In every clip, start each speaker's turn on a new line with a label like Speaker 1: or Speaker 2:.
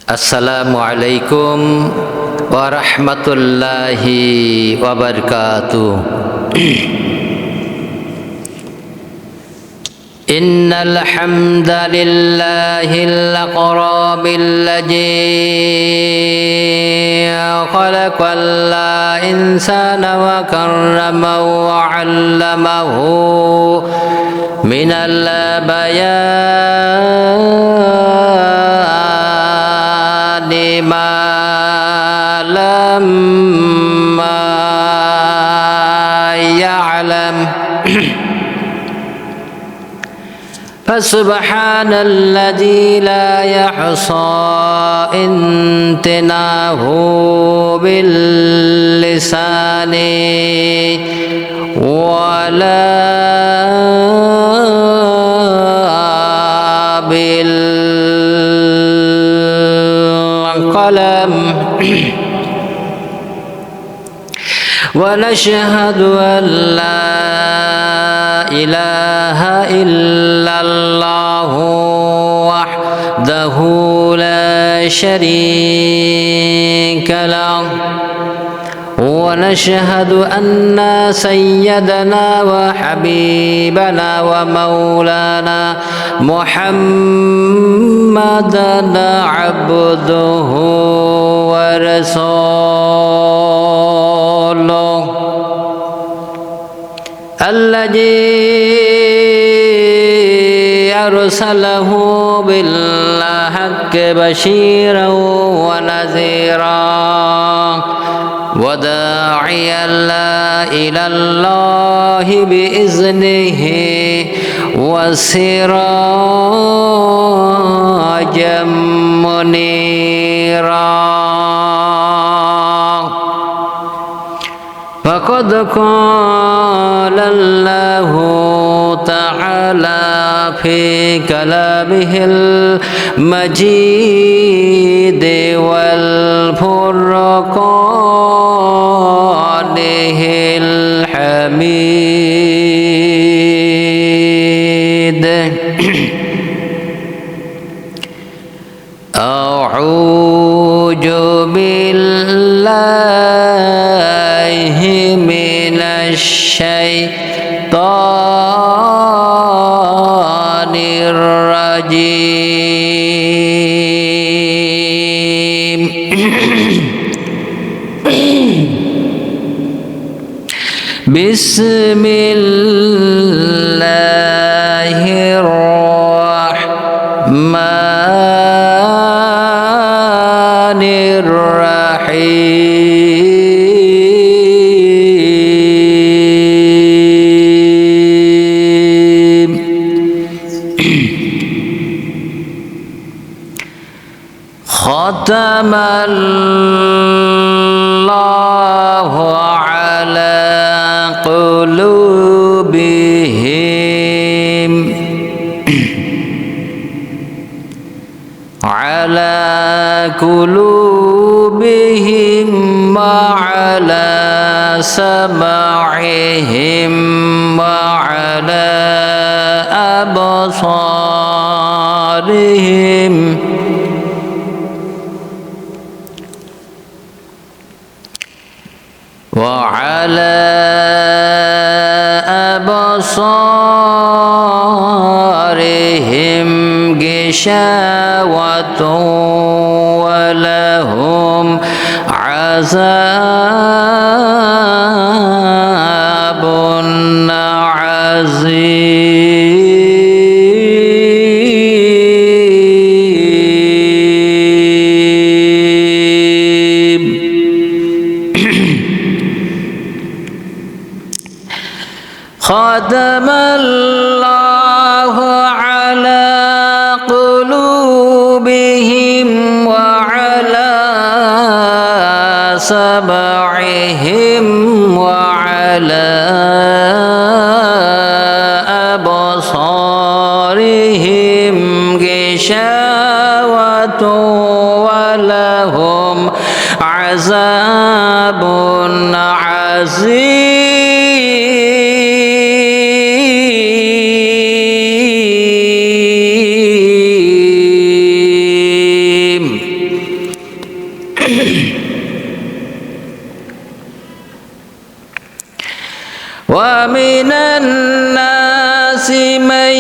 Speaker 1: আসসালামু আলাইকুম ওয়া রাহমাতুল্লাহি ওয়া বারাকাতুহু। ইন্নাল হামদালিল্লাহিল আকরাবিল্লাযী খালাকাল ইনসানা ওয়া কাররামাহু ওয়া 'allamahu মিনাল বায়ানি মা লাম يعلم فسبحان الذي لا يحصى امتنانه باللسان ولا بالقلم ونشهد أن لا إله إلا الله وحده لا شريك له ونشهد أن سيدنا وحبيبنا ومولانا محمدا عبده ورسوله الذي أرسله بالحق بشيرا ونذيرا وداعيا إلى الله بإذنه وسراجا منيرا. فقد قال الله تعالى في كلامه المجيد والفرقانه الحميد. أعوذ بالله من الشيطان الرجيم. بسم الله الرحمن الرحيم. ختم الله على قلوبهم وعلى سمعهم وعلى أبصارهم غشاوة ولهم عذاب عظيم. ختم الله على قلوبهم وعلى سمعهم وعلى أبصارهم غشاوة ولهم عذاب عظيم. ومن الناس من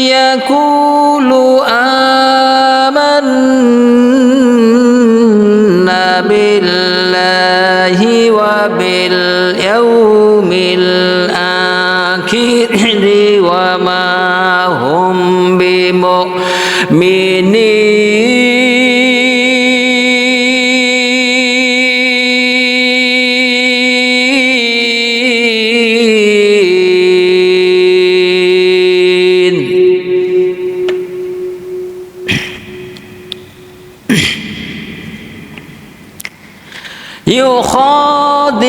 Speaker 1: يقول آمنا بالله وباليوم الآخر وما هم بمؤمنين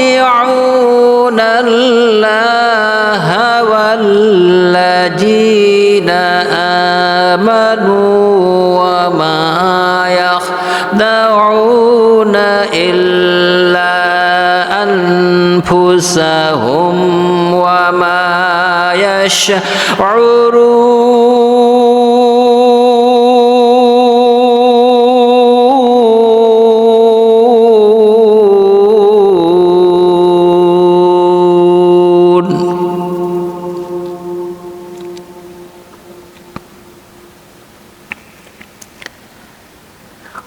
Speaker 1: يخادعون الله والذين آمنوا وما يخدعون إلا أنفسهم وما يشعرون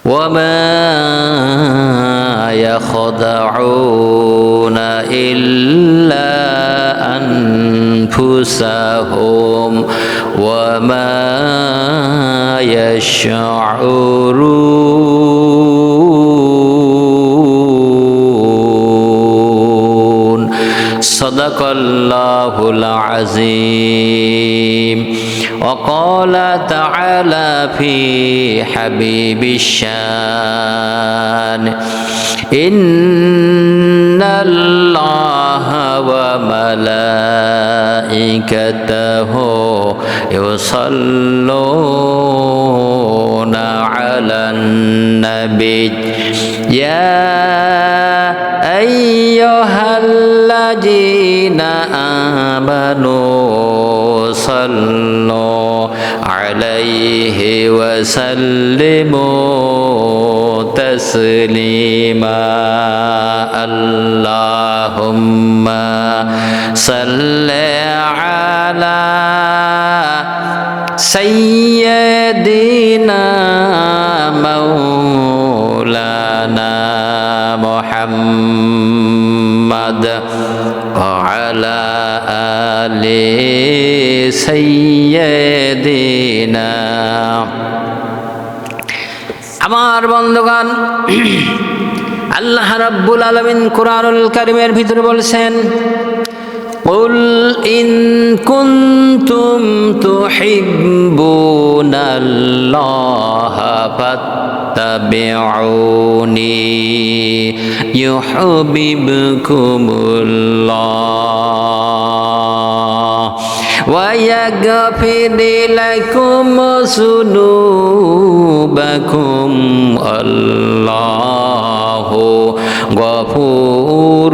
Speaker 1: وما يخدعون إلا أنفسهم وما يشعرون صدق الله العظيم وقال تعالى في حبيب الشان إن الله وملائكته يصلون على النبي يا أيها الذين آمنوا صلوا عليه وسلموا تسليما اللهم صل على سيدنا مولانا محمد وعلى آل سيدنا আমার বন্ধুগণ আল্লাহ রাব্বুল আলামিন কুরআনুল কারীমের ভিতরে বলেছেন قل إن كنتم تحبون الله فاتبعوني يحببكم الله ويغفر لكم ذنوبكم الله غفور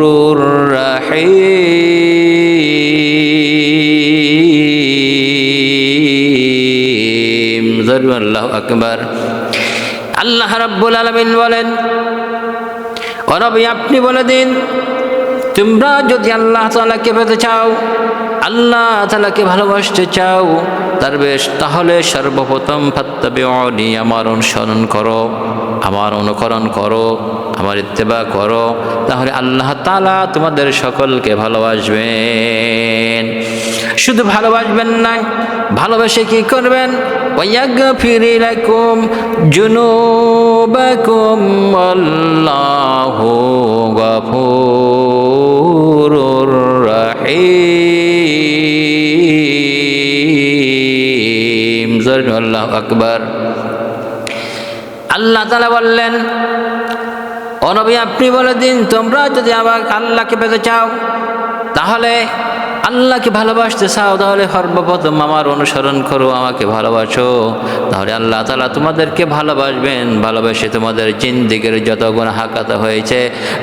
Speaker 1: رحيم الله أكبر আল্লাহ রাব্বুল আলামিন বলেন ও নবী আপনি বলে দিন তোমরা যদি আল্লাহ তাআলাকে পেতে চাও আল্লাহ তাআলাকে ভালোবাসতে চাও তাহলে সর্বপ্রথম ফাত্তাবিউনি আমার অনুসরণ করো আমার অনুকরণ করো আমার ইত্তেবা করো তাহলে আল্লাহ তাআলা তোমাদের সকলকে ভালোবাসবেন শুধু ভালোবাসবেন না ভালোবেসে কি করবেন ওয়ায়াগফির লাকুম যুনুবাকুম আল্লাহু গফুরুর রহিম আল্লাহু আকবার আল্লাহ তাআলা বললেন ও নবী আপনি বলে দিন তোমরা যদি আল্লাহকে পেতে চাও তাহলে আল্লাহকে ভালোবাসতে চাও তাহলে সর্বপ্রথম আমার অনুসরণ করো আমাকে ভালোবাসো তাহলে আল্লাহ তাআলা তোমাদেরকে ভালোবাসবেন ভালোবেসে তোমাদের জিন্দেগীর যত গুনাহ খাতা হয়েছে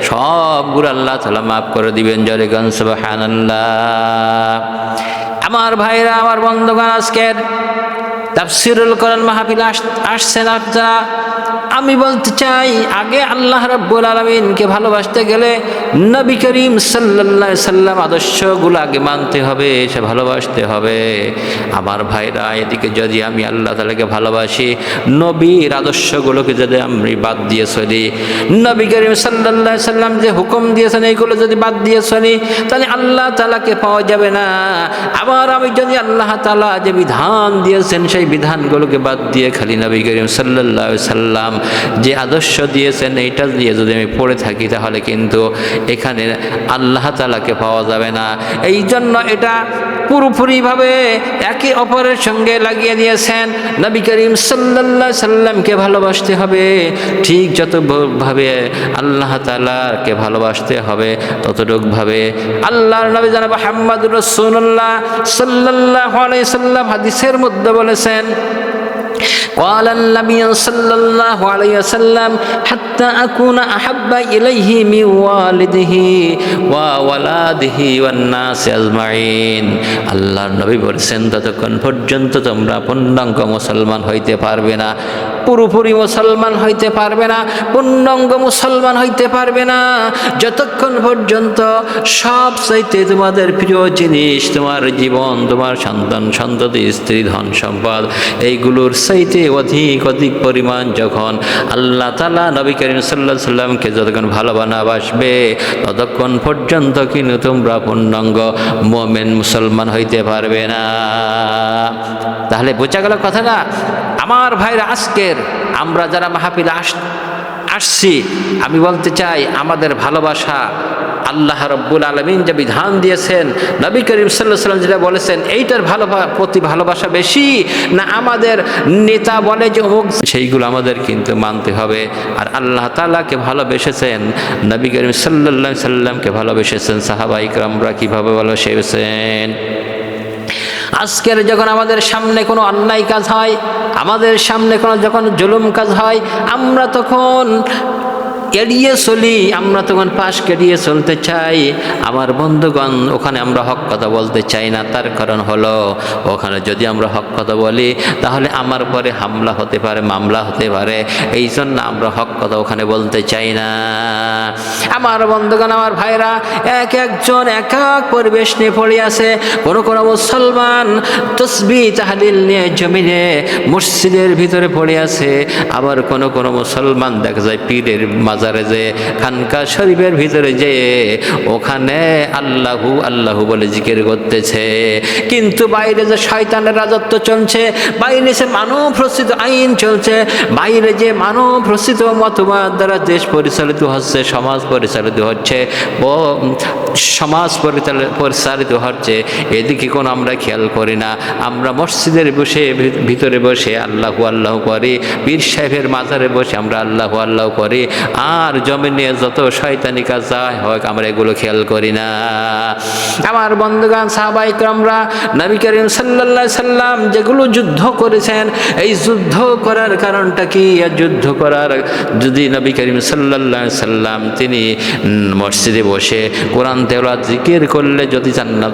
Speaker 1: সবগুলো আল্লাহ তাআলা মাফ করে দিবেন জোরে গান সুবহানাল্লাহ আমার ভাইরা আমার বন্ধুগণ আজকের তাফসীরুল কোরআন মাহফিল আসছেন আপনারা আমি বলতে চাই, আগে আল্লাহ রাব্বুল আলামিনকে ভালোবাসতে গেলে নবী করিম সাল্লাল্লাহু আলাইহি সাল্লাম আদর্শগুলো আগে মানতে হবে, সে ভালোবাসতে হবে। আমার ভাইরা, এদিকে যদি আমি আল্লাহ তাআলাকে ভালোবাসি, নবীর আদর্শগুলোকে যদি আমি বাদ দিয়ে চলি, নবী করিম সাল্লাল্লাহু আলাইহি সাল্লাম যে হুকুম দিয়েছেন এইগুলো যদি বাদ দিয়ে চলি, তাহলে আল্লাহ তাআলাকে পাওয়া যাবে না। আবার আমি যদি আল্লাহ তাআলা যে বিধান দিয়েছেন সেই বিধানগুলোকে বাদ দিয়ে খালি নবী করিম সাল্লাল্লাহু আলাইহি সাল্লাম যে আদর্শ দিয়েছেন এইটা দিয়ে যদি আমি পড়ে থাকি, তাহলে কিন্তু এখানে আল্লাহ তাআলাকে পাওয়া যাবে না। এই জন্য এটা পুরোপুরিভাবে একে অপরের সঙ্গে লাগিয়ে দিয়েছেন। নবী করিম সাল্লাল্লাহু আলাইহি সাল্লামকে ভালোবাসতে হবে, ঠিক যতভাবে আল্লাহ তাআলাকে ভালোবাসতে হবে ততটুকুভাবে আল্লাহর নবী জনাব মুহাম্মদুর রাসূলুল্লাহ সাল্লাল্লাহু আলাইহি সাল্লাম হাদিসের মধ্যে বলেছেন, قال النبي صلى الله عليه وسلم حتى أكون أحب إليه من والده وولده والناس أجمعين। আল্লাহর নবী বলেছেন, ততক্ষণ পর্যন্ত তোমরা পূর্ণাঙ্গ মুসলমান হইতে পারবে না, পুরোপুরি মুসলমান হইতে পারবে না, পূর্ণাঙ্গ মুসলমান হইতে পারবে না, যতক্ষণ পর্যন্ত সব চাইতে তোমাদের প্রিয় জিনিস, তোমার জীবন, তোমার সন্তান সন্ততি, স্ত্রী, ধন সম্পদ, এইগুলোর চাইতে অধিক পরিমাণ যখন আল্লাহ তাআলা নবী করিম সাল্লাল্লাহু আলাইহি সাল্লামকে যতক্ষণ ভালোবাসবে, ততক্ষণ পর্যন্ত কিন্তু তোমরা পূর্ণাঙ্গ মুমিন মুসলমান হইতে পারবে না। তাহলে বোঝা গেল কথাটা। আমার ভাইরা, আজকের আমরা যারা মাহফিলে আসছি, আমি বলতে চাই আমাদের ভালোবাসা আল্লাহ রাব্বুল আলামিন যে বিধান দিয়েছেন, নবী করিম সাল্লাল্লাহু আলাইহি সাল্লাম যেটা বলেছেন, এইটার প্রতি ভালোবাসা বেশি, না আমাদের নেতা বলে যে অমুক, সেইগুলো আমাদের কিন্তু মানতে হবে। আর আল্লাহ তাআলাকে ভালোবেসেছেন, নবী করিম সাল্লাল্লাহু আলাইহি সাল্লামকে ভালোবেসেছেন, সাহাবায়ে কেরামরা কিভাবে ভালোবেসেছেন। আজকের যখন আমাদের সামনে কোনো অন্যায় কাজ হয়, আমাদের সামনে কোনো যখন জুলুম কাজ হয়, আমরা তখন এড়িয়ে চলি, আমরা তখন পাশ কেড়িয়ে চলতে চাই। আমার বন্ধুগণ, ওখানে আমরা হক কথা বলতে চাই না। তার কারণ হলো, ওখানে যদি আমরা হক কথা বলি তাহলে আমার পরে হামলা হতে পারে, মামলা হতে পারে। এই জন্য আমরা হক কথা ওখানে বলতে চাই না। আমার বন্ধুগণ, আমার ভাইরা, একজন এক এক পরিবেশ নিয়ে পড়ে আছে। কোনো মুসলমান তসবিহ তাহলিল নিয়ে জমিনে মসজিদের ভিতরে পড়ে আছে, আবার কোনো মুসলমান দেখা যায় পীরের মাজারে যে খানকা শরীফের ভিতরে যে ওখানে আল্লাহু আল্লাহু বলে জিকির করতেছে। কিন্তু বাইরে যে শয়তানের রাজত্ব চলছে, বাইরে যে মানব প্রসিত আইন চলছে, বাইরে যে মানব প্রসিত মতবাদ দ্বারা দেশ পরিচালিত হচ্ছে, সমাজ পরিচালিত হচ্ছে, ও সমাজ পরিচালিত হচ্ছে, এদিকে কোনো আমরা খেয়াল করি না। আমরা মসজিদের ভিতরে বসে আল্লাহু আল্লাহু করি, পীর সাহেবের মাজারে বসে আমরা আল্লাহু আল্লাহু করি, আর জমিনে যত শয়তানি কাজ যায় হোক আমরা এগুলো খেয়াল করি না। আমার বন্ধুগণ, সাহাবায়ে কেরামরা নবী করিম সাল্লাল্লাহু আলাইহি সাল্লাম যেগুলো যুদ্ধ করেছেন, এই যুদ্ধ করার কারণটা কি? যুদ্ধ করার যদি নবী করিম সাল্লাল্লাহু আলাইহি সাল্লাম তিনি মসজিদে বসে কোরআন তেলাওয়াত জিকির করলে যদি জান্নাত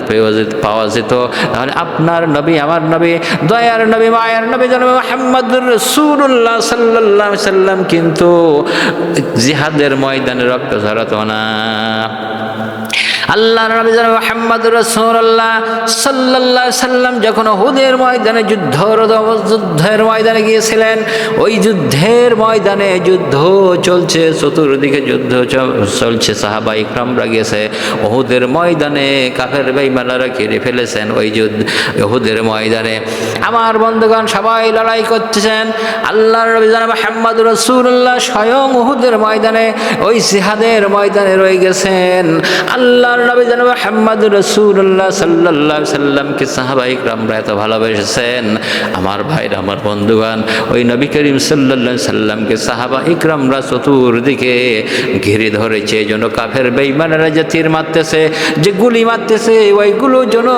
Speaker 1: পাওয়া যেত, তাহলে আপনার নবী, আমার নবী, দয়ার নবী, মায়ার নবী জনাব মুহাম্মদুর রাসূলুল্লাহ সাল্লাল্লাহু আলাইহি সাল্লাম কিন্তু জিহাদের ময়দানে রক্ত ঝরাতো না। আল্লাহর নবী জনাব মুহাম্মদুর রাসূলুল্লাহ সাল্লাল্লাহু আলাইহি সাল্লাম যখন উহুদের ময়দানে যুদ্ধের ময়দানে গিয়েছিলেন, ওই যুদ্ধের ময়দানে যুদ্ধ চলছে, চতুর্দিকে যুদ্ধ চলছে, সাহাবায়ে কেরামরা গিয়েছে উহুদের ময়দানে, কাফের বেঈমানরা ঘিরে ফেলেছেন ওই উহুদের ময়দানে। আমার বন্ধুগণ, সবাই লড়াই করতেছেন। আল্লাহর নবী জনাব মুহাম্মদুর রাসূলুল্লাহ স্বয়ং উহুদের ময়দানে, ওই জিহাদের ময়দানে রয়ে গেছেন। আল্লাহ নবী জনাব মুহাম্মদুর রাসূলুল্লাহ সাল্লাল্লাহু আলাইহি সাল্লামকে সাহাবায়ে কেরামরা এত ভালোবেসেছেন। আমার ভাইরা, আমার বন্ধুগণ, ওই নবী করিম সাল্লাল্লাহু আলাইহি সাল্লামকে সাহাবায়ে কেরামরা চতুর্দিকে ঘিরে ধরেছে। এই জন্য কাফের বেঈমানেরা যে তীর মারতেছে, যে গুলি মারতেছে, ওইগুলো যেন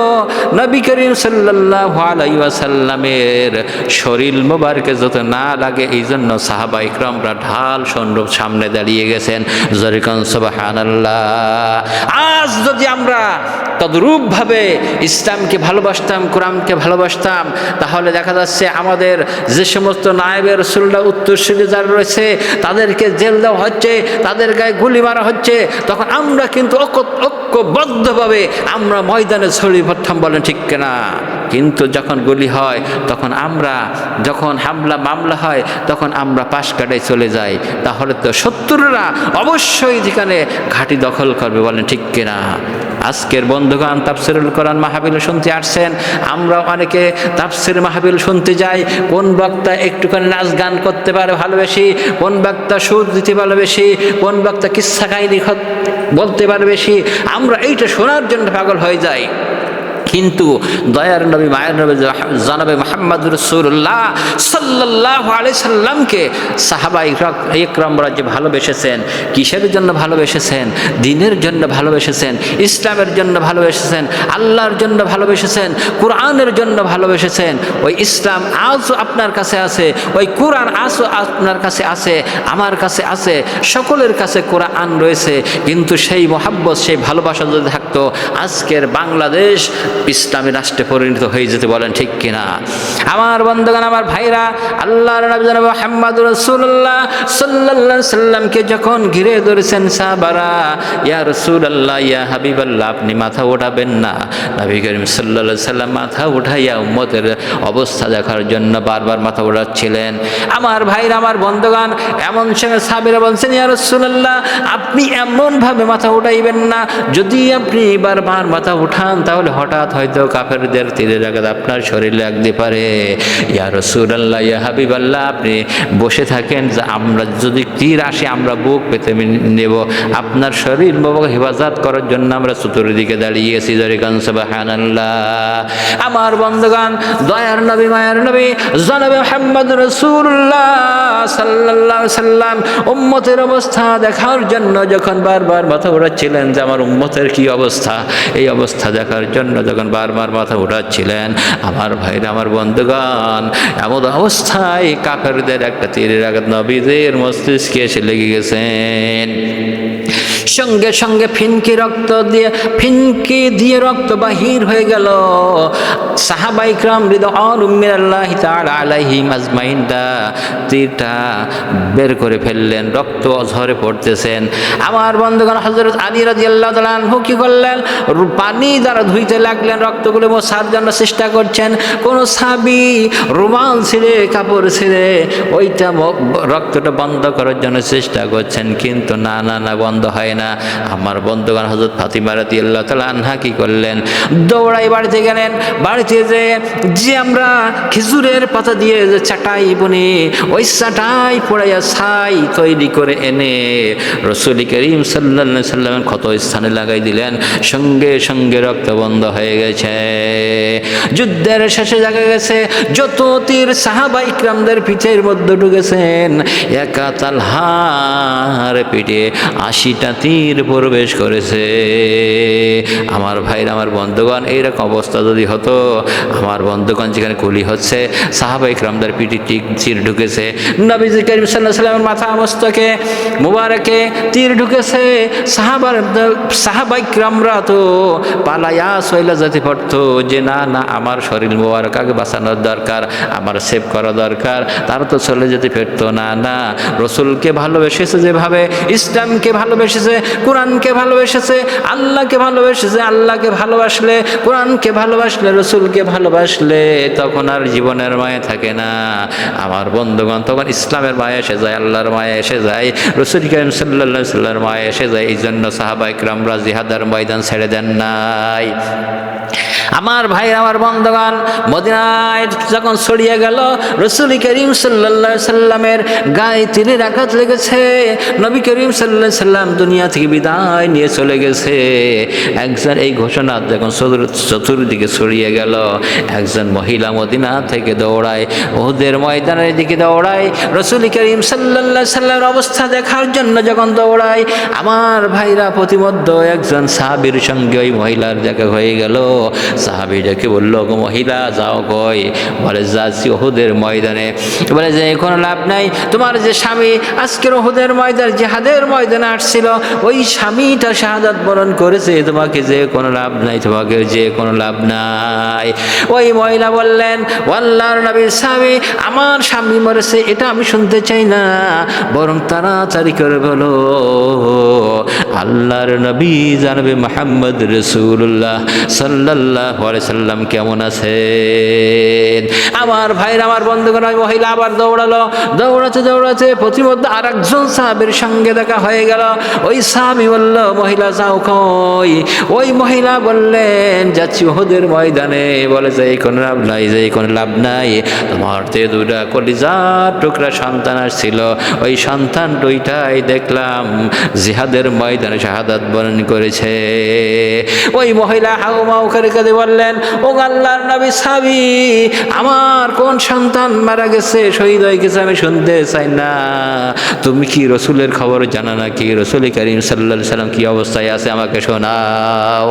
Speaker 1: নবী করিম সাল্লাল্লাহু আলাইহি ওয়াসাল্লামের শরীর মোবারকে যত না লাগে, এই জন্য সাহাবায়ে কেরামরা ঢাল সৈন্যর সামনে দাঁড়িয়ে গেছেন। জরিকান সুবহানাল্লাহ। আজ আজ যদি আমরা তদ্রূপভাবে ইসলামকে ভালোবাসতাম, কোরআনকে ভালোবাসতাম, তাহলে দেখা যাচ্ছে আমাদের যে সমস্ত নায়েবে রাসূলরা উত্তরসূরি যারা রয়েছে তাদেরকে জেল দেওয়া হচ্ছে, তাদের গায়ে গুলি মারা হচ্ছে, তখন আমরা কিন্তু ঐক্যবদ্ধভাবে আমরা ময়দানে ছড়িয়ে পড়তাম, বলেন ঠিক কিনা? কিন্তু যখন গুলি হয় তখন আমরা, যখন হামলা মামলা হয় তখন আমরা পাশ কাটায় চলে যাই, তাহলে তো শত্রুরা অবশ্যই যেখানে ঘাঁটি দখল করবে, বলেন ঠিক কিনা? আজকের বন্ধুগণ তাফসীরুল কোরআন মাহফিল শুনতে আসছেন, আমরা অনেকে তাফসীর মাহফিল শুনতে যাই, কোন বক্তা একটুখানি নাচ গান করতে পারে ভালোবেসি, কোন বক্তা সুর দিতে ভালোবেসি, কোন বক্তা কিচ্ছা কাহিনী বলতে পারে বেশি, আমরা এইটা শোনার জন্য পাগল হয়ে যাই। কিন্তু দয়ার নবী মায়ের নবী জনাবে মুহাম্মদ রাসূলুল্লাহ সাল্লাল্লাহু আলাইহি সাল্লামকে সাহাবায়ে ইকরামরা যে ভালোবেসেছেন, কিসের জন্য ভালোবেসেছেন? দ্বীনের জন্য ভালোবেসেছেন, ইসলামের জন্য ভালোবেসেছেন, আল্লাহর জন্য ভালোবেসেছেন, কোরআনের জন্য ভালোবেসেছেন। ওই ইসলাম আজও আপনার কাছে আছে, ওই কোরআন আজও আপনার কাছে আছে, আমার কাছে আছে, সকলের কাছে কোরআন রয়েছে। কিন্তু সেই মহাব্বত, সেই ভালোবাসা যদি থাকতো, আজকের বাংলাদেশ ইসলামী রাষ্ট্রে পরিণত হয়ে যেতে, বলেন ঠিক কিনা? আমার বন্ধুগণ, আমার ভাইরা, আল্লাহর নবী জনাব মুহাম্মদ রাসূলুল্লাহ সাল্লাল্লাহু আলাইহি সাল্লামকে যখন ঘিরে ধরেছেন সাহাবারা, ইয়া রাসূলুল্লাহ, ইয়া হাবিবাল্লাহ, আপনি মাথা ওঠাবেন না? নবী করিম সাল্লাল্লাহু আলাইহি সাল্লাম মাথা উঠাইয়া উম্মতের অবস্থা দেখার জন্য বারবার মাথা ওঠাচ্ছিলেন। আমার ভাইরা, আমার বন্ধুগণ, এমন সময় সাহাবীরা বলছেন, ইয়া রাসূলুল্লাহ, আপনি এমনভাবে মাথা উঠাইবেন না, যদি আপনি বারবার মাথা উঠান তাহলে হঠাৎ হয়তো কাফেরদের তীরের আঘাত আপনার শরীরে লাগতে পারে। ইয়া রাসূলুল্লাহ, ইয়া হাবিবাল্লাহ, আপনি বসে থাকেন, যে আমরা যদি তীর আসে আমরা বুক পেতে নেব, আপনার শরীর বাবা হেফাজত করার জন্য আমরা চতুর্দিকে দাঁড়িয়েছি। জরিকান সুবহানাল্লাহ। আমার বন্ধুগণ, দয়ার নবী মায়ের নবী জনাবে মুহাম্মদ রাসূলুল্লাহ সাল্লাল্লাহু আলাইহি সাল্লাম উম্মতের অবস্থা দেখার জন্য যখন বারবার মাথা উঠাচ্ছিলেন যে আমার উম্মতের কি অবস্থা, এই অবস্থা দেখার জন্য যখন বারবার মাথা উঠাচ্ছিলেন, আমার ভাইরা, আমার বন্ধুগণ, এমন অবস্থায় কাফেরদের একটা তীরের আঘাত নবীদের মস্তিষ্কে এসে লেগে গেছেন। সঙ্গে সঙ্গে ফিনকি দিয়ে রক্ত বাহির হয়ে গেল। সাহাবায়ে কিরাম রিদওয়ানুল্লাহি মিনাল্লাহি তাআলা আলাইহিম আজমাইন তীরটা বের করে ফেললেন, রক্ত ঝরে পড়তেছেন। আমার বন্ধুগণ, হযরত আলী রাদিয়াল্লাহু তাআলা আনহু কি করলেন? পানি দ্বারা ধুইতে লাগলেন, রক্তগুলো মোছার জন্য চেষ্টা করছেন। কোন সাহাবী রুমাল ছিঁড়ে, কাপড় ছিঁড়ে ওইটা রক্তটা বন্ধ করার জন্য চেষ্টা করছেন, কিন্তু না না না, বন্ধ হয় না। আমার বন্ধুগণ, হযরত ফাতিমা রাদিয়াল্লাহু তাআলা আনহা কি করলেন? দৌড়াই বাড়িতে গেলেন। বাড়িতে যে আমরা খেজুরের পাতা দিয়ে যে চাটাই বুনি, ওই চাটাই পোড়াইয়া ছাই তৈরি করে এনে রাসূল করিম সাল্লাল্লাহু আলাইহি সাল্লামের ক্ষত স্থানে লাগাই দিলেন। সঙ্গে সঙ্গে রক্ত বন্ধ হয়ে গেছে। যুদ্ধের শেষে দেখা গেছে যত তীর সাহাবায়ে কিরামদের পিঠের মধ্যে ঢুকেছেন, একা তালহার পিঠে 80টা তীর প্রবেশ করেছে। আমার ভাইরা, আমার বন্ধুগণ, এইরকম অবস্থা যদি হতো, আমার বন্ধুগণ, যেখানে গুলি হচ্ছে সাহাবায়ে কিরামদের পিঠে তীর ঢুকেছে, নবীজি করিম সাল্লাল্লাহু আলাইহি ওয়াসাল্লামের মাথা মস্তকে মুবারকে তীর ঢুকেছে, সাহাবায়ে কিরামরা তো পালায়া চলে যেতে পারতো, যে না না, আমার শরীর মুবারক আগে বাঁচানোর দরকার, আমার সেভ করা দরকার, তারা তো চলে যেতে পারতো না। না, রাসূলকে ভালোবেসেছে, যেভাবে ইসলামকে ভালোবেসেছে, কোরআনকে ভালোবেসেছে, আল্লাহকে ভালোবেসেছে। আল্লাহকে ভালোবাসলে, কোরআনকে ভালোবাসলে, রাসূলকে ভালোবাসলে তখন আর জীবনের মায়া থাকে না। আমার বন্ধুগণ, তখন ইসলামের মায়া এসে যায়, আল্লাহর মায়া এসে যায়, রাসূল করিম সাল্লাল্লাহু আলাইহি ওয়াসাল্লামের মায়া এসে যায়। এই জন্য সাহাবায়ে কিরামরা জিহাদের ময়দান ছেড়ে দেন নাই। আমার ভাই, আমার বন্ধুগণ, মদিনায় যখন ছড়িয়ে গেল, রাসূল করিম সাল্লাল্লাহু আলাইহি সাল্লামের গায়ে তীরের আঘাত লেগেছে, নবী করিম সাল্লাল্লাহু আলাইহি সাল্লাম দুনিয়া থেকে বিদায় নিয়ে চলে গেছে। একজন এই ঘোষণা যখন চতুর্দিকে ছড়িয়ে গেল, একজন মহিলা মদিনা থেকে দৌড়ায়, উহুদের ময়দানের দিকে দৌড়ায়, রাসূল করিম সাল্লাল্লাহু আলাইহি সাল্লামের অবস্থা দেখার জন্য যখন দৌড়ায়, আমার ভাইরা, প্রতিমধ্যে একজন সাহাবীর সঙ্গে ওই মহিলার দেখা হয়ে গেল। সাহাবীটাকে বলল, গো মহিলা যাও কই? বলে যাচ্ছি উহুদের ময়দানে। বলে যে কোনো লাভ নাই, তোমার যে স্বামী আজকের উহুদের ময়দান জিহাদের ময়দানে আসছিল, ওই স্বামীটা শাহাদাত বরণ করেছে, তোমাকে যে কোনো লাভ নাই, তোমাকে যে কোনো লাভ নাই। ওই মহিলা বললেন, আল্লাহর নবীর স্বামী, আমার স্বামী মরেছে এটা আমি শুনতে চাই না, বরং তাড়াতাড়ি করে বলো আল্লাহর নবী জানবে মুহাম্মদ রাসূলুল্লাহ সাল্লাল্লাহু আলাইহি সাল্লাম কেমন আছেন। আমার ভাইরা, আমার বন্ধুগণ, ওই মহিলা আবার দৌড়ালো। দৌড়াতে দৌড়াতে প্রতিমধ্যে আর একজন সাহাবীর সঙ্গে দেখা হয়ে গেল। ওই সাহাবী বলল, মহিলা যাও কই? ওই মহিলা বললেন, যাচ্ছি উহুদের ময়দানে। বলে যে কোনো লাভ নাই, যে কোনো লাভ নাই, তোমার তে দুটা কলিজার টুকরা সন্তান আসছিল, ওই সন্তান দুইটাই দেখলাম জিহাদের ময়দানে শাহাদাত বরণ করেছে। ওই মহিলা হাউমাউ করে কাঁদে বললেন, ও আল্লাহর নবী সাহাবী, আমার কোন সন্তান মারা গেছে, শহীদ হয়ে গেছে, আমি শুনতে চাই না। তুমি কি রসুলের খবর জানা নাকি? রসুল করিম সাল্লাল্লাহু আলাইহি সাল্লাম কি অবস্থায় আছে আমাকে শোনাও।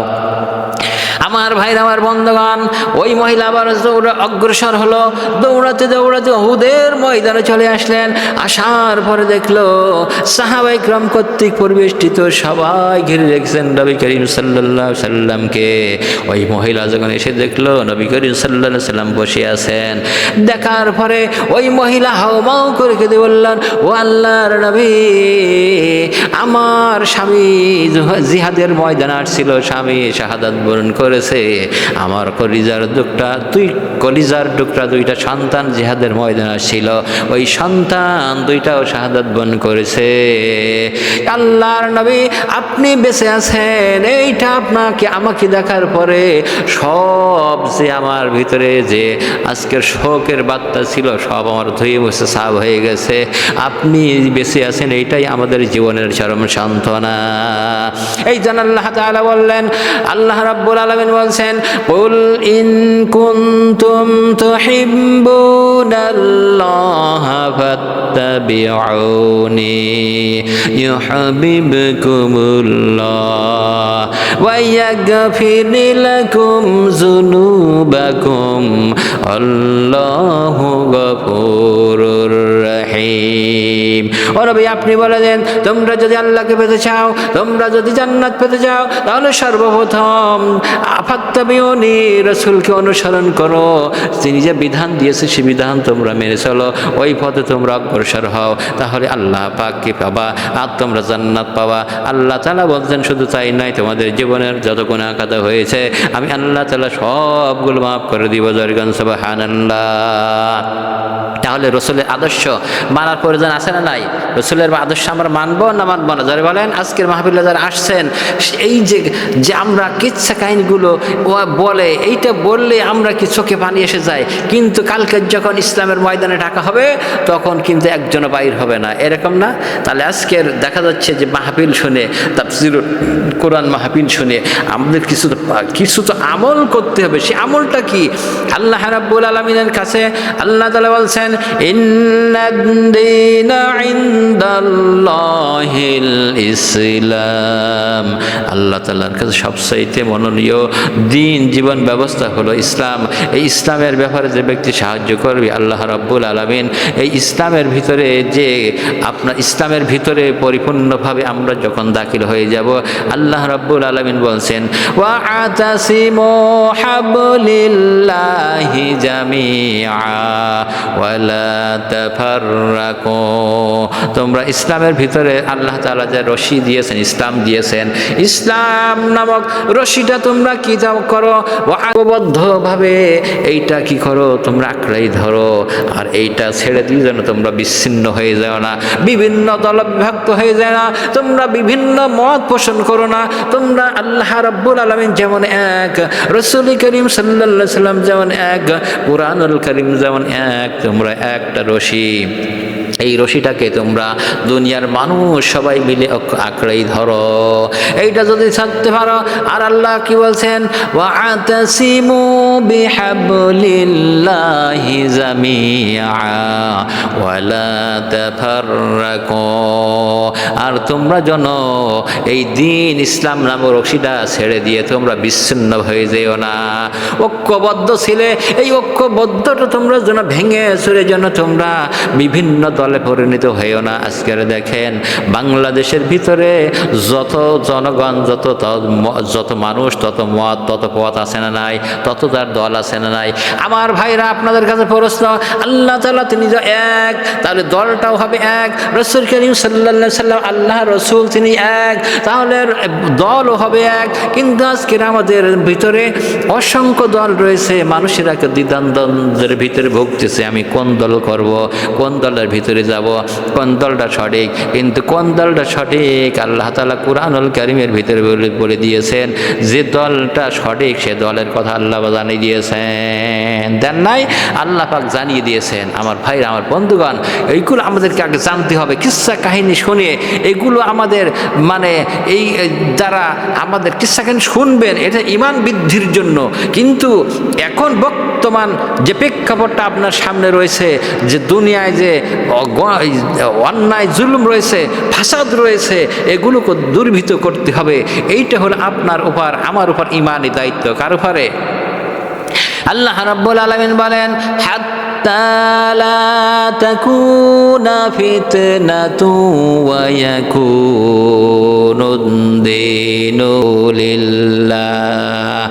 Speaker 1: আমার ভাইরা, আমার বন্ধুগণ, ওই মহিলা আবার অগ্রসর হলো। দৌড়াতে দৌড়াতে উহুদের ময়দানে চলে আসলেন। আসার পরে দেখলো সাহাবায়ে কিরাম কর্তৃক পরিবেষ্টিত সবাই ঘিরে রেখেছেন নবী করিম সাল্লাল্লাহু আলাইহি সাল্লামকে। ওই মহিলা যখন এসে দেখলো নবী করিম সাল্লাল্লাহু আলাইহি সাল্লাম বসে আছেন, দেখার পরে ওই মহিলা হাউমাউ করে কেঁদে বললেন, ও আল্লাহর নবী, আমার স্বামী জিহাদের ময়দানে আসছিল, স্বামী শাহাদাত বরণ করেছে, আমার কলিজার টুকরা দুইটা সন্তান জিহাদের ময়দানে আসছিল, ওই সন্তান দুইটাও শাহাদাত বরণ করেছে। আল্লাহর নবী, আপনি বেঁচে আছেন, এইটা আমাকে দেখার পরে সব যে আমার ভিতরে যে আজকের শোকের বার্তা ছিল সব আমার ধুয়ে মুছে সাফ হয়ে গেছে। আপনি বেঁচে আছেন, এইটাই আমাদের জীবনের চরম সান্ত্বনা। এই জন আল্লাহ তাআলা বললেন, আল্লাহ রাব্বুল আলামিন বলছেন, কুল ইন কুনতুম তুহিব্বুনাল্লাহা ফাত্তাবিউনি ইউহিব্বুকুমুল্লাহ ওয়া ইয়াগফির লাকুম যুনুবাকুম আল্লাহু গফুরুর রহিম। ও নবী, আপনি বলে দেন, তোমরা যদি আল্লাহকে পেতে চাও, তোমরা যদি জান্নাত পেতে চাও, তাহলে সর্বপ্রথম ফাত্তাবিউনি, রাসূলকে অনুসরণ করো। তিনি যে বিধান দিয়েছে সে বিধান তোমরা মেনে চলো, ওই পথে তোমরা অগ্রসর হও, তাহলে আল্লাহ পাককে পাবা আর তোমরা জান্নাত পাবা। আল্লাহ তাআলা বলছেন, শুধু তাই নয়, তোমাদের জীবনের যত গুনাহ কাদা হয়েছে আমি আল্লাহ তাআলা সবগুলো মাফ করে দিব। জরিগান সুবহানাল্লাহ। তাহলে রসুলের আদর্শ মানার প্রয়োজন আছে না নাই? রসুলের আদর্শ আমরা মানবো না মানবো না? যারা বলেন আজকের মাহফিলে যারা আসছেন, এই যে আমরা কিচ্ছা কাহিনীগুলো বলে, এইটা বললে আমরা কি চোখে পানি এসে যায়, কিন্তু কালকে যখন ইসলামের ময়দানে ডাকা হবে তখন কিন্তু একজনও বাইর হবে না, এরকম না? তাহলে আজকের দেখা যাচ্ছে যে মাহফিল শুনে, তাফসীরুল কোরআন মাহফিল শুনে আমাদের কিছু তো আমল করতে হবে। সে আমলটা কি? আল্লাহ রাব্বুল আলামিনের কাছে আল্লাহ তাআলা বলছেন, ইন্নাদ-দীনা ইনদাল্লাহিল ইসলাম। আল্লাহ তাআলার কাছে সবচাইতে মনোনীয় দিন, জীবন ব্যবস্থা হলো ইসলাম। এই ইসলামের ব্যাপারে যে ব্যক্তি সাহায্য করবে, আল্লাহ রাব্বুল আলামিন এই ইসলামের ভিতরে ইসলামের ভিতরে পরিপূর্ণভাবে আমরা যখন দাখিল হয়ে যাব, আল্লাহ রাব্বুল আলামিন বলছেন, ওয়া'তাসিমু হাবলিল্লাহি জামিআ ওয়ালা তাফাররাকু। তোমরা ইসলামের ভিতরে আল্লাহ তাআলা যে রশি দিয়েছেন, ইসলাম দিয়েছেন, ইসলাম নামক রশিটা তোমরা কি করো? ঐক্যবদ্ধভাবে এইটা কি করো? তোমরা আঁকড়াই ধরো, আর এইটা ছেড়ে দিয়ে যেন তোমরা বিচ্ছিন্ন হয়ে যাও না, বিভিন্ন দল বিভক্ত হয়ে যায় না, তোমরা বিভিন্ন মত পোষণ করো না। তোমরা আল্লাহ রাব্বুল আলামিন যেমন এক, রাসূল করিম সাল্লাল্লাহু আলাইহি সাল্লাম যেমন এক, কুরআনুল কারীম যেমন এক, তোমরা একটা রশি। এই রশিটাকে তোমরা দুনিয়ার মানুষ সবাই মিলে আঁকড়াই ধরো, এইটা যদি ছাড়তে পারো। আর আল্লাহ কি বলছেন? ওয়া'তাসিমু বিহাবলিল্লাহি জামিআ ওয়ালা তাফাররাকু। আর তোমরা যেন এই দিন ইসলাম নামের রশিটা ছেড়ে দিয়ে তোমরা বিচ্ছিন্ন হয়ে যেও না। ঐক্যবদ্ধ ছিলে, এই ঐক্যবদ্ধটা তোমরা যেন ভেঙে চুরে যেন তোমরা বিভিন্ন দলে পরিণত হয়েও না। আজকের দেখেন বাংলাদেশের ভিতরে যত জনগণ, যত মানুষ, তত মত, তত পথ আছে না নাই, তত তার দল আছে না নাই। আমার ভাইরা, আপনাদের কাছে প্রশ্ন, আল্লাহ তাআলা তিনি যে এক, তাহলে দলটাও হবে এক। রাসূল করিম সাল্লাল্লাহু আলাইহি সাল্লাম আল্লাহ রসুল তিনি এক, তাহলে দলও হবে এক। কিন্তু আজকের আমাদের ভিতরে অসংখ্য দল রয়েছে, মানুষেরা দ্বিধাদ্বন্দ্বের ভিতরে ভুগতেছে, আমি কোন দল করব, কোন দলের ভিতরে যাব, কোন দলটা সঠিক। কিন্তু কোন দলটা সঠিক আল্লাহ তাআলা কুরআনুল কারীমের ভিতরে বলে দিয়েছেন, যে দলটা সঠিক সে দলের কথা আল্লাহ জানিয়ে দিয়েছেন, দেন নাই, আল্লাহ পাক জানিয়ে দিয়েছেন। আমার ভাইরা, আমার বন্ধুগণ, এইগুলো আমাদেরকে আগে জানতে হবে। কিসসা কাহিনী শুনিয়ে এগুলো আমাদের মানে এই যারা আমাদের কিসসা কাহিনী শুনবেন, এটা ঈমান বৃদ্ধির জন্য। কিন্তু এখন বর্তমান যে প্রেক্ষাপটটা আপনার সামনে রয়েছে, যে দুনিয়ায় যে অন্যায় জুলুম রয়েছে, ফাসাদ রয়েছে, এগুলোকে দুর্বৃত্ত করতে হবে। এইটা হলো আপনার উপর, আমার উপর ঈমানি দায়িত্ব। কার উপরে? আল্লাহ রাব্বুল আলামিন বলেন, হাত্তা লা তাকুনা ফিতনাতু ওয়া ইয়াকুনুদ দীনু লিল্লাহ।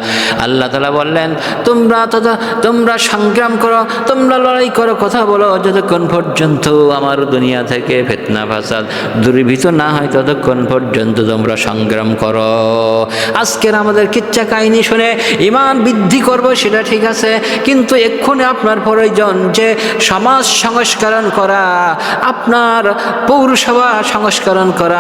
Speaker 1: আল্লাহ তাআলা বললেন, তোমরা সংগ্রাম করো, তোমরা লড়াই করো, কথা বলো, যতক্ষণ পর্যন্ত আমার দুনিয়া থেকে ফিতনা ফাসাদ দূরীভূত না হয় ততক্ষণ পর্যন্ত তোমরা সংগ্রাম করো। আজকের আমাদের কিচ্ছা কাহিনী শুনে ঈমান বৃদ্ধি করব, সেটা ঠিক আছে, কিন্তু এক্ষুনি আপনার প্রয়োজন যে সমাজ সংস্করণ করা, আপনার পৌরসভা সংস্করণ করা,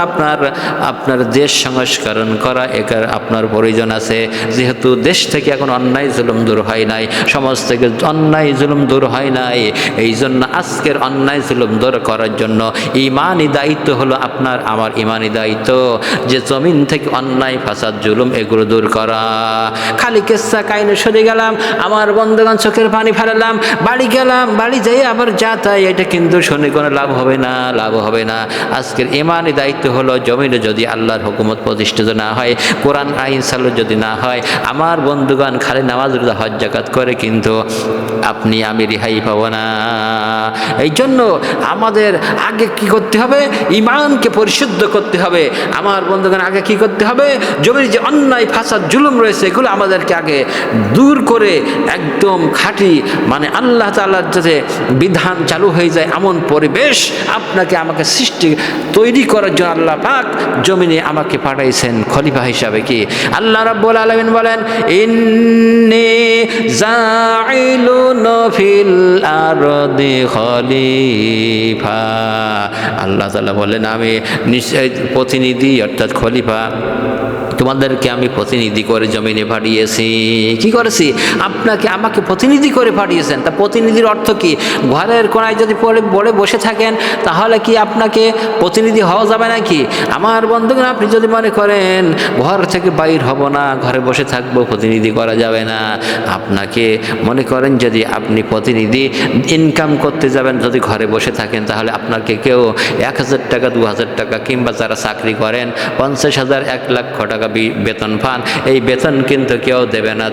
Speaker 1: আপনার দেশ সংস্করণ করা, এটার আপনার প্রয়োজন আছে। যেহেতু দেশ থেকে এখন অন্যায় জুলুম দূর হয় নাই, সমাজ থেকে অন্যায় জুলুম দূর হয় নাই, এই জন্য আজকের অন্যায় জুলুম দূর করার জন্য ঈমানি দায়িত্ব হলো আপনার আমার ঈমানি দায়িত্ব, যে জমিন থেকে অন্যায় ফাসাদ জুলুম এগুলো দূর করা। খালি কিসসা কাহিনী শুনে গেলাম, আমার বন্ধুগণ চোখের পানি ফেলালাম, বাড়ি গেলাম, বাড়ি যাই আবার যা তাই, এটা কিন্তু শুনে কোনো লাভ হবে না, লাভ হবে না। আজকের ঈমানি দায়িত্ব হলো, জমিনে যদি আল্লাহর হুকুমত প্রতিষ্ঠিত না হয়, কোরআন আইন চালু যদি না হয়, আমার বন্ধুগণ খালি নামাজ রোজা হজ যাকাত করে কিন্তু আপনি আমি রেহাই পাবো না। এই জন্য আমাদের আগে কি করতে হবে? ঈমানকে পরিশুদ্ধ করতে হবে। আমার বন্ধুগণ, আগে কি করতে হবে? জমির যে অন্যায় ফাসাদ জুলুম রয়েছে এগুলো আমাদেরকে আগে দূর করে একদম খাঁটি মানে আল্লাহ তাআলার যাতে বিধান চালু হয়ে যায় এমন পরিবেশ আপনাকে আমাকে সৃষ্টি তৈরি করার জন্য আল্লাহ পাক জমিনে আমাকে পাঠাইছেন খলিফা হিসাবে। কি আল্লাহ রাব্বুল আলামিন বলেন, ইন্নী জাইলুন ফিল আরদি খলিফা। আল্লাহ তাআলা বলেন, আমি নিশ্চয় প্রতিনিধি অর্থাৎ খলিফা, তোমাদেরকে আমি প্রতিনিধি করে জমিনে পাঠিয়েছি। কি করেছি? আপনাকে আমাকে প্রতিনিধি করে পাঠিয়েছেন। তা প্রতিনিধির অর্থ কি? ঘরের কোনায় যদি পড়ে বসে থাকেন তাহলে কি আপনাকে প্রতিনিধি হওয়া যাবে নাকি? আমার বন্ধুগণ, আপনি যদি মনে করেন ঘর থেকে বাইর হব না, ঘরে বসে থাকবো, প্রতিনিধি করা যাবে না, আপনাকে মনে করেন যদি আপনি প্রতিনিধি ইনকাম করতে যাবেন, যদি ঘরে বসে থাকেন তাহলে আপনাকে কেউ 1000 টাকা 2000 টাকা কিংবা যারা চাকরি করেন 50,000 1 লক্ষ টাকা বেতন পান, এই বেতন কিন্তু কেউ দেবে না।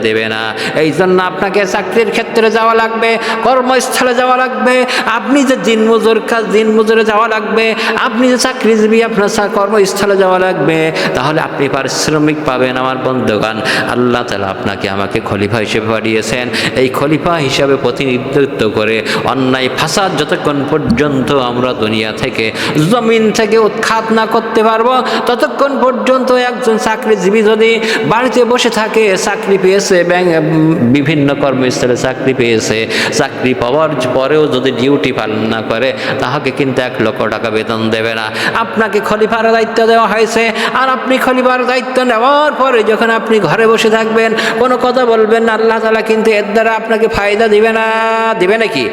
Speaker 1: এই জন্য আপনাকে চাকরির ক্ষেত্রে যাওয়া লাগবে, কর্মস্থলে যাওয়া লাগবে, আপনি যে দিনমজুরে যাওয়া লাগবে, আপনি যে চাকরিজীবী আপনার কর্মস্থলে যাওয়া লাগবে, তাহলে আপনি পারিশ্রমিক পাবেন। আমার বন্ধুগণ, আল্লাহ তাআলা আপনাকে আমাকে খলিফা হিসেবে পাঠিয়েছেন। এই খলিফা হিসাবে প্রতিনিধিত্ব করে অন্যায় ফাসাদ যতক্ষণ পর্যন্ত আমরা দুনিয়া থেকে জমিন থেকে উৎখাত না করতে পারবো ততক্ষণ পর্যন্ত একজন চাকরিজীবী যদি বাড়িতে বসে থাকে, চাকরি পেয়েছে, বিভিন্ন কর্মস্থলে চাকরি পেয়েছে, চাকরি পাওয়ার পরেও যদি ডিউটি পালন না করে তাহলে কিন্তু 1 লক্ষ টাকা বেতন দেবে না। আপনাকে খলিফার দায়িত্ব দেওয়া হয়েছে, আর আপনি খলিফার দায়িত্ব নেওয়ার পরে যখন আপনি ঘরে বসে থাকবেন, কোনো কথা বলবেন না, আল্লাহ তাআলা কিন্তু এর দ্বারা আপনাকে ফায়দা দিবে না। দিবে নাকি?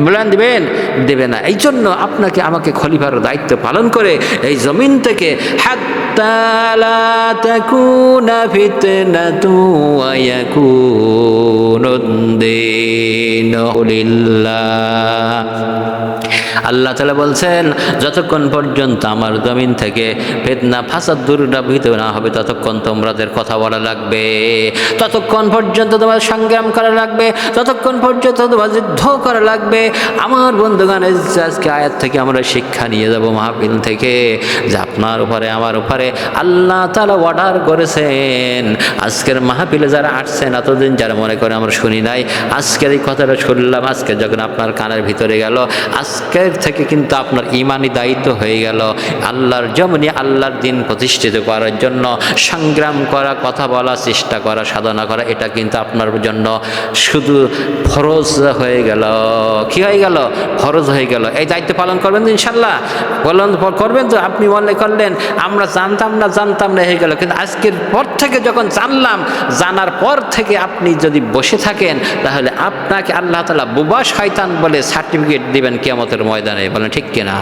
Speaker 1: বলেন দিবেন? দেবে না। এই জন্য আপনাকে আমাকে খলিফার দায়িত্ব পালন করে এই জমিন থেকে হাত্তা লা তাকুনা ফিতনাতু ওয়া ইয়াকুনুদ দীনু লিল্লাহ। আল্লাহ তাআলা বলছেন যতক্ষণ পর্যন্ত আমার জমিন থেকে ফিতনা ফাসাদ দুর্নীতি না হবে ততক্ষণ তোমাদের কথা বলা লাগবে, ততক্ষণ পর্যন্ত তোমার সংগ্রাম করা লাগবে, ততক্ষণ পর্যন্ত তোমার যুদ্ধ করা লাগবে। আমার বন্ধুগণ, আজকে আয়াত থেকে আমরা শিক্ষা নিয়ে যাব মাহফিল থেকে যে আপনার উপরে আমার উপরে আল্লাহ তাআলা অর্ডার করেছেন। আজকের মাহফিলে যারা আসছেন, এতদিন যারা মনে করে আমরা শুনি নাই, আজকের এই কথাটা শুনলাম, আজকে যখন আপনার কানের ভিতরে গেল, আজকের থেকে কিন্তু আপনার ইমানি দায়িত্ব হয়ে গেল আল্লাহর জমিনে আল্লাহর দিন প্রতিষ্ঠিত করার জন্য সংগ্রাম করা, কথা বলা, চেষ্টা করা, সাধনা করা। এটা কিন্তু আপনার জন্য শুধু ফরজ হয়ে গেল। কি হয়ে গেল? ফরজ হয়ে গেল। এই দায়িত্ব পালন করবেন তো ইনশাল্লাহ? পালন করবেন তো? আপনি মনে করলেন আমরা জানতাম না হয়ে গেল, কিন্তু আজকের পর থেকে যখন জানলাম, জানার পর থেকে আপনি যদি বসে থাকেন তাহলে আপনাকে আল্লাহ তাআলা বোবা শয়তান বলে সার্টিফিকেট দিবেন কিয়ামতের ময়দানে। বলেন ঠিক কিনা?